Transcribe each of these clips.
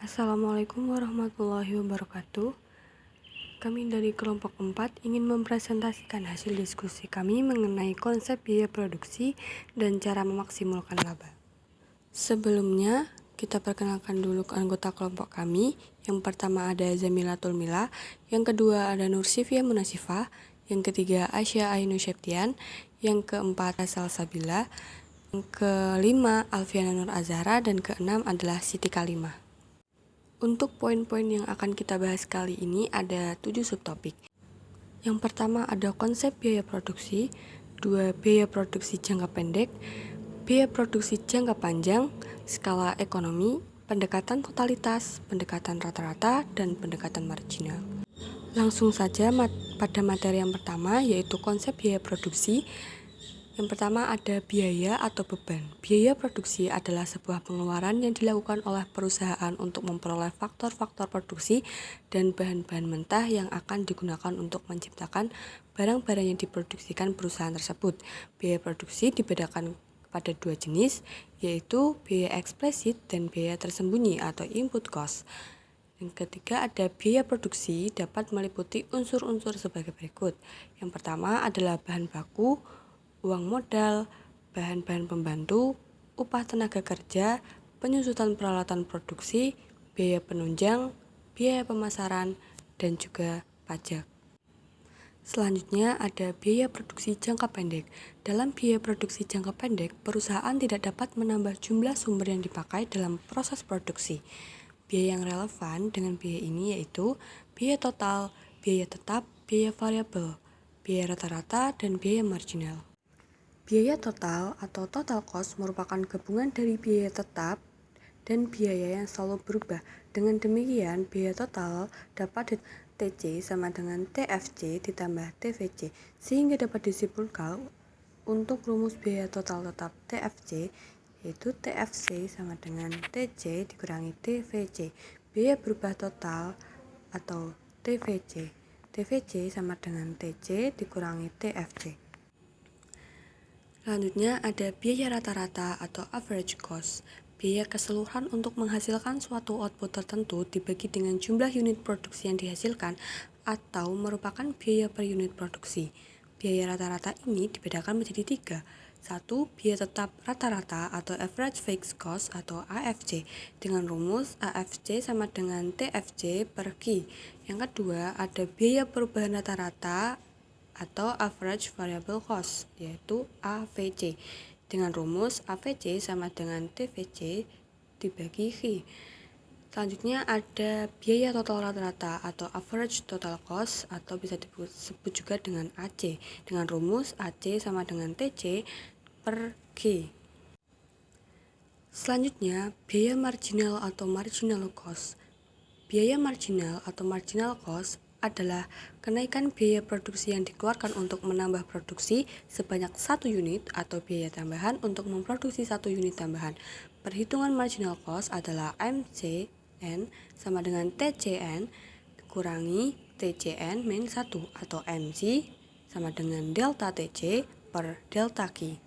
Assalamualaikum warahmatullahi wabarakatuh. Kami dari kelompok 4 ingin mempresentasikan hasil diskusi kami mengenai konsep biaya produksi dan cara memaksimalkan laba. Sebelumnya, kita perkenalkan dulu ke anggota kelompok kami. Yang pertama ada Zamilatul Mila, yang kedua ada Nursifia Munasifah, yang ketiga Aisyah Ainu Septian, yang keempat Salsabila, yang kelima Alfiana Nur Azhara, dan keenam adalah Siti Kalimah. Untuk poin-poin yang akan kita bahas kali ini ada 7 subtopik. Yang pertama ada konsep biaya produksi, 2 biaya produksi jangka pendek, biaya produksi jangka panjang, skala ekonomi, pendekatan totalitas, pendekatan rata-rata, dan pendekatan marginal. Langsung saja pada materi yang pertama yaitu konsep biaya produksi. Yang pertama ada biaya atau beban. Biaya produksi adalah sebuah pengeluaran yang dilakukan oleh perusahaan untuk memperoleh faktor-faktor produksi dan bahan-bahan mentah yang akan digunakan untuk menciptakan barang-barang yang diproduksikan perusahaan tersebut. Biaya produksi dibedakan pada 2 jenis, yaitu biaya eksplisit dan biaya tersembunyi atau input cost. Yang ketiga ada biaya produksi dapat meliputi unsur-unsur sebagai berikut. Yang pertama adalah bahan baku, uang modal, bahan-bahan pembantu, upah tenaga kerja, penyusutan peralatan produksi, biaya penunjang, biaya pemasaran, dan juga pajak. Selanjutnya ada biaya produksi jangka pendek. Dalam biaya produksi jangka pendek, perusahaan tidak dapat menambah jumlah sumber yang dipakai dalam proses produksi. Biaya yang relevan dengan biaya ini yaitu biaya total, biaya tetap, biaya variabel, biaya rata-rata, dan biaya marginal. Biaya total atau total cost merupakan gabungan dari biaya tetap dan biaya yang selalu berubah. Dengan demikian, biaya total dapat TC sama dengan TFC ditambah TVC, sehingga dapat disimpulkan untuk rumus biaya total tetap TFC, yaitu TFC sama dengan TC dikurangi TVC. Biaya berubah total atau TVC. TVC sama dengan TC dikurangi TFC. Selanjutnya ada biaya rata-rata atau average cost. Biaya keseluruhan untuk menghasilkan suatu output tertentu dibagi dengan jumlah unit produksi yang dihasilkan atau merupakan biaya per unit produksi. Biaya rata-rata ini dibedakan menjadi 3. 1. Biaya tetap rata-rata atau average fixed cost atau AFC dengan rumus AFC sama dengan TFC per Q. Yang kedua ada biaya perubahan rata-rata atau average variable cost, yaitu AVC dengan rumus AVC sama dengan TVC dibagi Q. Selanjutnya ada biaya total rata-rata atau average total cost atau bisa disebut juga dengan AC dengan rumus AC sama dengan TC per Q. Selanjutnya biaya marginal atau marginal cost. Biaya marginal atau marginal cost adalah kenaikan biaya produksi yang dikeluarkan untuk menambah produksi sebanyak 1 unit atau biaya tambahan untuk memproduksi 1 unit tambahan. Perhitungan marginal cost adalah MCN sama dengan TCN kurangi TCN min 1 atau MC sama dengan delta TC per delta Q.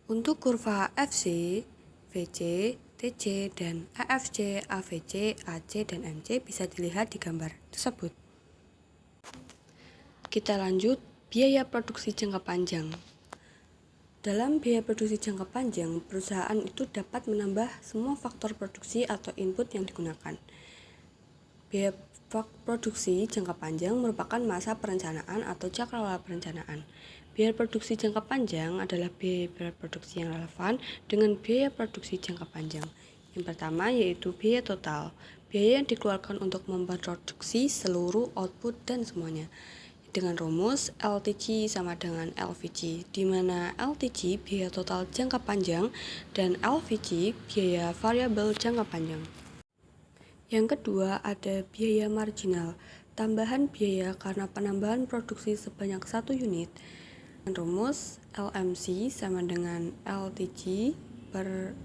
Untuk kurva FC, VC, TC, dan AFC, AVC, AC, dan MC bisa dilihat di gambar tersebut. Kita lanjut, biaya produksi jangka panjang. Dalam biaya produksi jangka panjang, perusahaan itu dapat menambah semua faktor produksi atau input yang digunakan. Biaya produksi jangka panjang merupakan masa perencanaan atau cakrawala perencanaan. Biaya produksi jangka panjang adalah biaya produksi yang relevan dengan biaya produksi jangka panjang. Yang pertama yaitu biaya total, biaya yang dikeluarkan untuk memproduksi seluruh output dan semuanya. Dengan rumus LTC sama dengan LVC, di mana LTC biaya total jangka panjang dan LVC biaya variabel jangka panjang. Yang kedua ada biaya marginal, tambahan biaya karena penambahan produksi sebanyak 1 unit. Rumus LMC sama dengan LTC per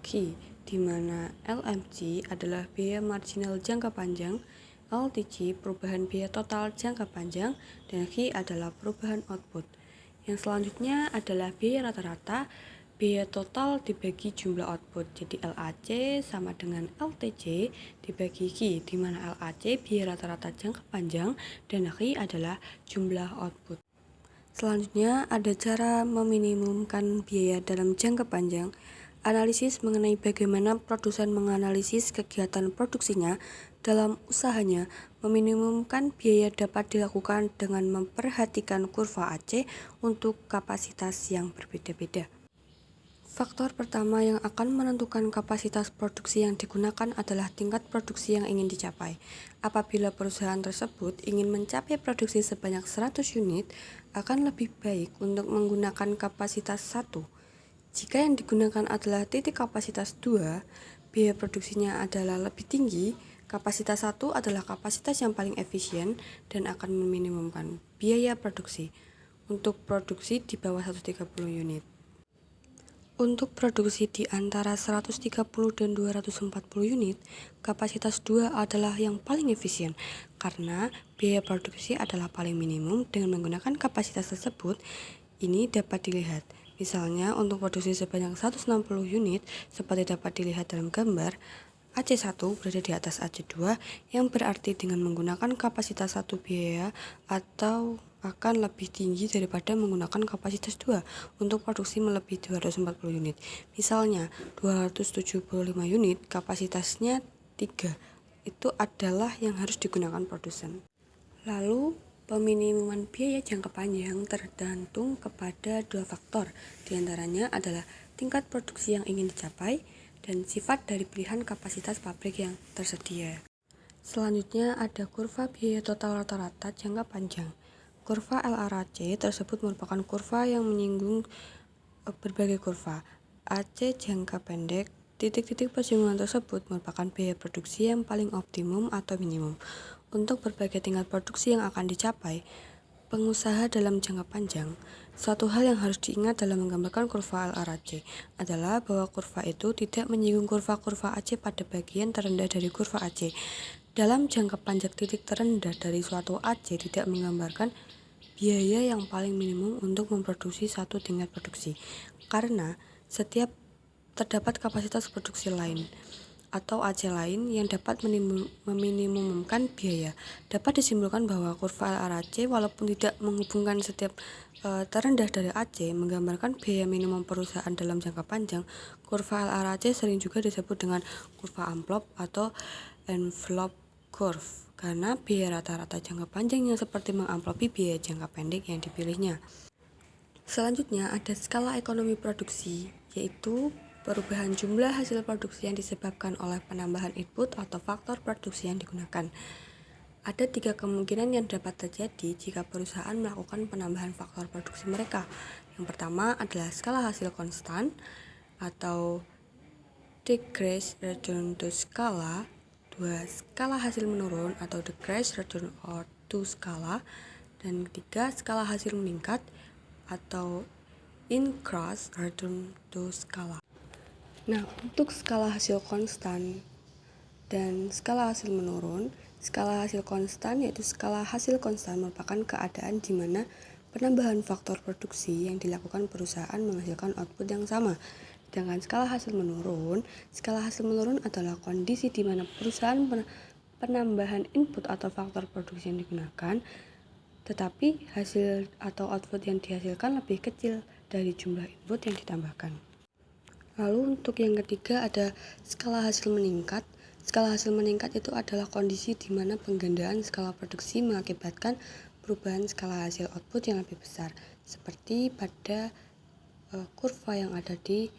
Q, di mana LMC adalah biaya marginal jangka panjang, LTC perubahan biaya total jangka panjang, dan Q adalah perubahan output. Yang selanjutnya adalah biaya rata-rata. biaya total dibagi jumlah output. Jadi LAC sama dengan LTC dibagi Q, di mana LAC biaya rata-rata jangka panjang dan Q adalah jumlah output. Selanjutnya ada cara meminimumkan biaya dalam jangka panjang. Analisis mengenai bagaimana produsen menganalisis kegiatan produksinya dalam usahanya. Meminimumkan biaya dapat dilakukan dengan memperhatikan kurva AC untuk kapasitas yang berbeda-beda. Faktor pertama yang akan menentukan kapasitas produksi yang digunakan adalah tingkat produksi yang ingin dicapai. Apabila perusahaan tersebut ingin mencapai produksi sebanyak 100 unit, akan lebih baik untuk menggunakan kapasitas 1. Jika yang digunakan adalah titik kapasitas 2, biaya produksinya adalah lebih tinggi. Kapasitas 1 adalah kapasitas yang paling efisien dan akan meminimumkan biaya produksi untuk produksi di bawah 130 unit. Untuk produksi di antara 130 dan 240 unit, kapasitas 2 adalah yang paling efisien karena biaya produksi adalah paling minimum. Dengan menggunakan kapasitas tersebut, ini dapat dilihat. Misalnya untuk produksi sebanyak 160 unit, seperti dapat dilihat dalam gambar, AC1 berada di atas AC2, yang berarti dengan menggunakan kapasitas 1 biaya atau akan lebih tinggi daripada menggunakan kapasitas 2 untuk produksi melebihi 240 unit. Misalnya 275 unit, kapasitasnya 3. Itu adalah yang harus digunakan produsen. Lalu peminimuman biaya jangka panjang tergantung kepada dua faktor, diantaranya adalah tingkat produksi yang ingin dicapai dan sifat dari pilihan kapasitas pabrik yang tersedia. Selanjutnya ada kurva biaya total rata-rata jangka panjang. Kurva LRAC tersebut merupakan kurva yang menyinggung berbagai kurva. AC jangka pendek, titik-titik persinggungan tersebut merupakan biaya produksi yang paling optimum atau minimum. Untuk berbagai tingkat produksi yang akan dicapai pengusaha dalam jangka panjang, suatu hal yang harus diingat dalam menggambarkan kurva LRAC adalah bahwa kurva itu tidak menyinggung kurva-kurva AC pada bagian terendah dari kurva AC. Dalam jangka panjang, titik terendah dari suatu AC tidak menggambarkan biaya yang paling minimum untuk memproduksi satu tingkat produksi, karena setiap terdapat kapasitas produksi lain atau AC lain yang dapat meminimumkan biaya. Dapat disimpulkan bahwa kurva LRAC walaupun tidak menghubungkan setiap terendah dari AC menggambarkan biaya minimum perusahaan dalam jangka panjang. Kurva LRAC sering juga disebut dengan kurva amplop atau envelope curve karena biaya rata-rata jangka panjang yang seperti mengamplopi biaya jangka pendek yang dipilihnya. Selanjutnya ada skala ekonomi produksi, yaitu perubahan jumlah hasil produksi yang disebabkan oleh penambahan input atau faktor produksi yang digunakan. Ada 3 kemungkinan yang dapat terjadi jika perusahaan melakukan penambahan faktor produksi mereka. Yang pertama adalah skala hasil konstan atau decrease return to skala. 2. Skala hasil menurun atau decrease return to skala. Dan ketiga, skala hasil meningkat atau increase return to skala. Nah, untuk skala hasil konstan dan skala hasil menurun, skala hasil konstan yaitu skala hasil konstan merupakan keadaan di mana penambahan faktor produksi yang dilakukan perusahaan menghasilkan output yang sama. Sedangkan skala hasil menurun adalah kondisi di mana perusahaan penambahan input atau faktor produksi yang digunakan, tetapi hasil atau output yang dihasilkan lebih kecil dari jumlah input yang ditambahkan. Lalu untuk yang ketiga ada skala hasil meningkat. Skala hasil meningkat itu adalah kondisi di mana penggandaan skala produksi mengakibatkan perubahan skala hasil output yang lebih besar, seperti pada kurva yang ada di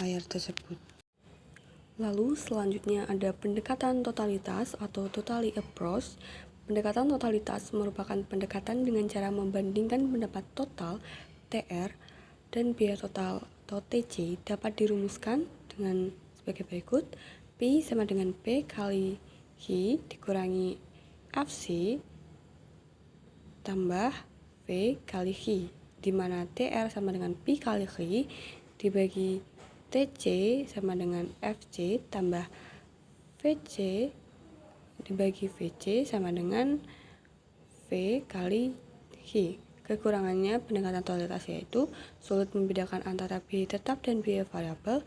layar tersebut. Lalu selanjutnya ada pendekatan totalitas atau totally approach. Pendekatan totalitas merupakan pendekatan dengan cara membandingkan pendapat total TR dan biaya total atau TC dapat dirumuskan dengan sebagai berikut. P sama dengan P kali Q dikurangi FC tambah V kali Q, di mana TR sama dengan P kali Q dibagi TC sama dengan FC tambah VC dibagi VC sama dengan V kali Q. Kekurangannya pendekatan totalitas yaitu sulit membedakan antara biaya tetap dan biaya variabel,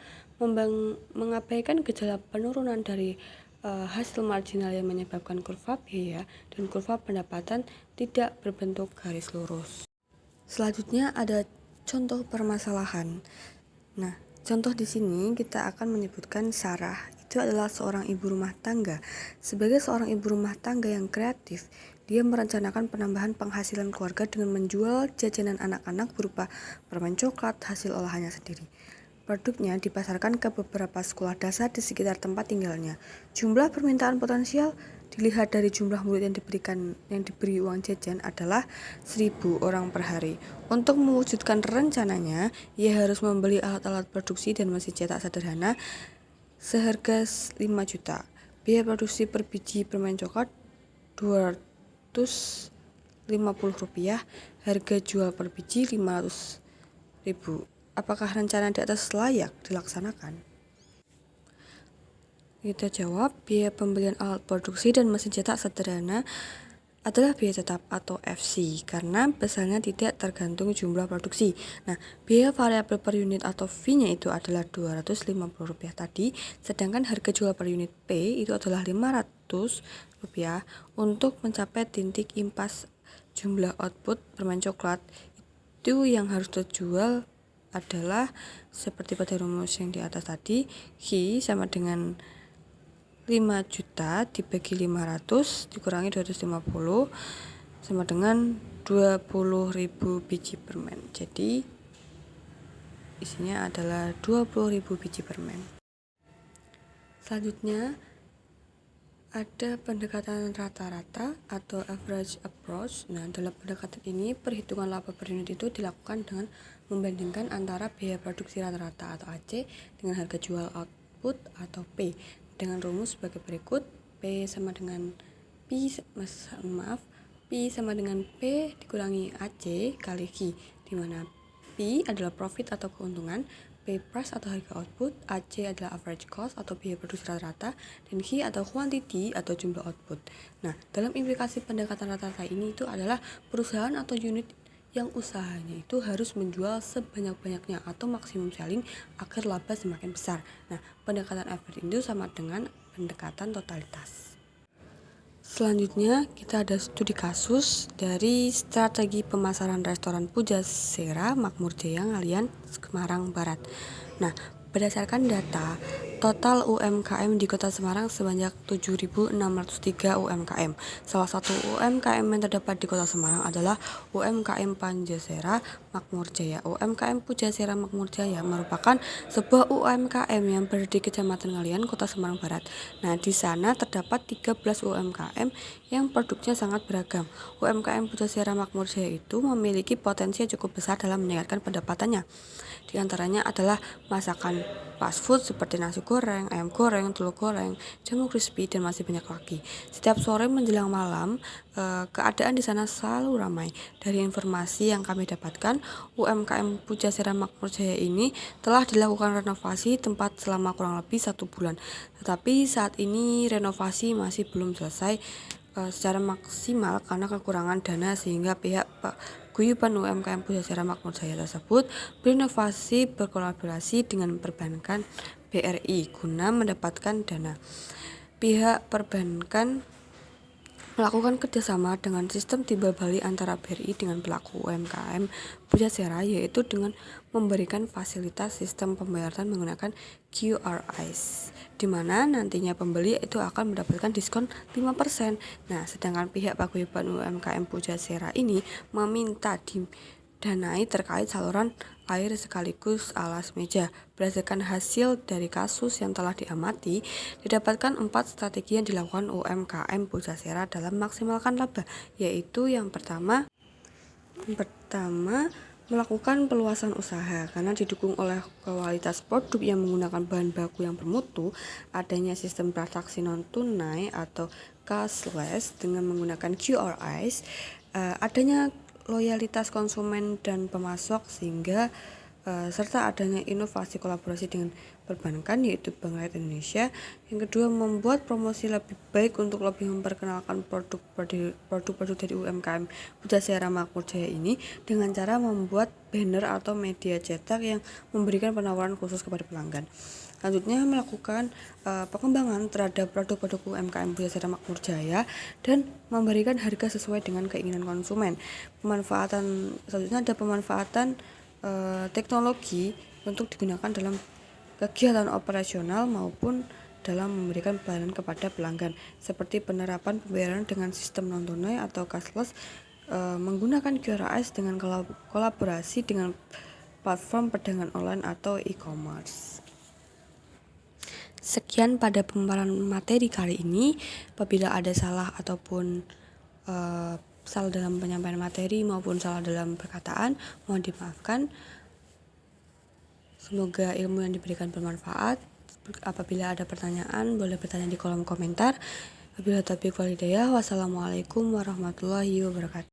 mengabaikan gejala penurunan dari hasil marginal yang menyebabkan kurva biaya dan kurva pendapatan tidak berbentuk garis lurus. Selanjutnya ada contoh permasalahan. Nah, contoh di sini kita akan menyebutkan Sarah. Itu adalah seorang ibu rumah tangga. Sebagai seorang ibu rumah tangga yang kreatif, dia merencanakan penambahan penghasilan keluarga dengan menjual jajanan anak-anak berupa permen coklat hasil olahannya sendiri. Produknya dipasarkan ke beberapa sekolah dasar di sekitar tempat tinggalnya. Jumlah permintaan potensial dilihat dari jumlah murid yang diberi uang jajan adalah 1.000 orang per hari. Untuk mewujudkan rencananya, ia harus membeli alat-alat produksi dan mesin cetak sederhana seharga 5 juta. Biaya produksi per biji permen coklat Rp250, harga jual per biji Rp500.000. Apakah rencana di atas layak dilaksanakan? Kita jawab, biaya pembelian alat produksi dan mesin cetak sederhana adalah biaya tetap atau FC karena besarnya tidak tergantung jumlah produksi. Nah, biaya variabel per unit atau V-nya itu adalah Rp250 tadi, sedangkan harga jual per unit P itu adalah Rp500 untuk mencapai titik impas jumlah output permen coklat itu yang harus terjual adalah seperti pada rumus yang di atas tadi, Q sama dengan 5 juta dibagi 500 dikurangi 250 sama dengan 20.000 biji permen. Jadi isinya adalah 20.000 biji permen. Selanjutnya ada pendekatan rata-rata atau average approach. Nah, dalam pendekatan ini perhitungan laba per unit itu dilakukan dengan membandingkan antara biaya produksi rata-rata atau AC dengan harga jual output atau P dengan rumus sebagai berikut. P sama dengan P sama dengan P dikurangi AC kali Q, di mana P adalah profit atau keuntungan, P price atau harga output, AC adalah average cost atau biaya produksi rata-rata, dan Q atau quantity atau jumlah output. Nah, dalam implikasi pendekatan rata-rata ini itu adalah perusahaan atau unit yang usahanya itu harus menjual sebanyak-banyaknya atau maksimum selling agar laba semakin besar. Nah, pendekatan average itu sama dengan pendekatan totalitas. Selanjutnya kita ada studi kasus dari strategi pemasaran restoran Pujasera Makmur Jaya Ngalian Semarang Barat. Nah, berdasarkan data, total UMKM di Kota Semarang sebanyak 7.603 UMKM. Salah satu UMKM yang terdapat di Kota Semarang adalah UMKM Pujasera Makmur Jaya. UMKM Pujasera Makmur Jaya merupakan sebuah UMKM yang berada di Kecamatan Ngalian, Kota Semarang Barat. Nah, di sana terdapat 13 UMKM yang produknya sangat beragam. UMKM Pujasera Makmur Jaya itu memiliki potensi yang cukup besar dalam meningkatkan pendapatannya. Di antaranya adalah masakan fast food seperti nasi goreng, ayam goreng, telur goreng, jamu crispy, dan masih banyak lagi. Setiap sore menjelang malam, keadaan di sana selalu ramai. Dari informasi yang kami dapatkan, UMKM Pujasera Makmur Jaya ini telah dilakukan renovasi tempat selama kurang lebih 1 bulan. Tetapi saat ini renovasi masih belum selesai secara maksimal karena kekurangan dana, sehingga pihak Guyuban UMKM Pujasera Makmur Jaya tersebut berinovasi berkolaborasi dengan perbankan BRI guna mendapatkan dana. Pihak perbankan melakukan kerjasama dengan sistem timbal balik antara BRI dengan pelaku UMKM Pujasera, yaitu dengan memberikan fasilitas sistem pembayaran menggunakan QRIS, di mana nantinya pembeli itu akan mendapatkan diskon 5%. Nah, sedangkan pihak paguyuban UMKM Pujasera ini meminta didanai terkait saluran air sekaligus alas meja. Berdasarkan hasil dari kasus yang telah diamati, didapatkan 4 strategi yang dilakukan UMKM Pujasera dalam maksimalkan laba, yaitu yang pertama melakukan peluasan usaha karena didukung oleh kualitas produk yang menggunakan bahan baku yang bermutu, adanya sistem transaksi non tunai atau cashless dengan menggunakan QRIS, adanya loyalitas konsumen dan pemasok sehingga serta adanya inovasi kolaborasi dengan perbankan yaitu Bank Rakyat Indonesia. Yang kedua, membuat promosi lebih baik untuk lebih memperkenalkan produk-produk dari UMKM Pujasera Makmur Jaya ini dengan cara membuat banner atau media cetak yang memberikan penawaran khusus kepada pelanggan. Selanjutnya, melakukan pengembangan terhadap produk-produk UMKM Pujasera Makmur Jaya dan memberikan harga sesuai dengan keinginan konsumen. Selanjutnya ada pemanfaatan teknologi untuk digunakan dalam kegiatan operasional maupun dalam memberikan pelayanan kepada pelanggan, seperti penerapan pembayaran dengan sistem non-tunai atau cashless, menggunakan QRIS dengan kolaborasi dengan platform perdagangan online atau e-commerce. Sekian pada pemaparan materi kali ini. Apabila ada salah ataupun salah dalam penyampaian materi maupun salah dalam perkataan, mohon dimaafkan. Semoga ilmu yang diberikan bermanfaat. Apabila ada pertanyaan, boleh bertanya di kolom komentar. Wabillahi taufiq wal hidayah. Wassalamualaikum warahmatullahi wabarakatuh.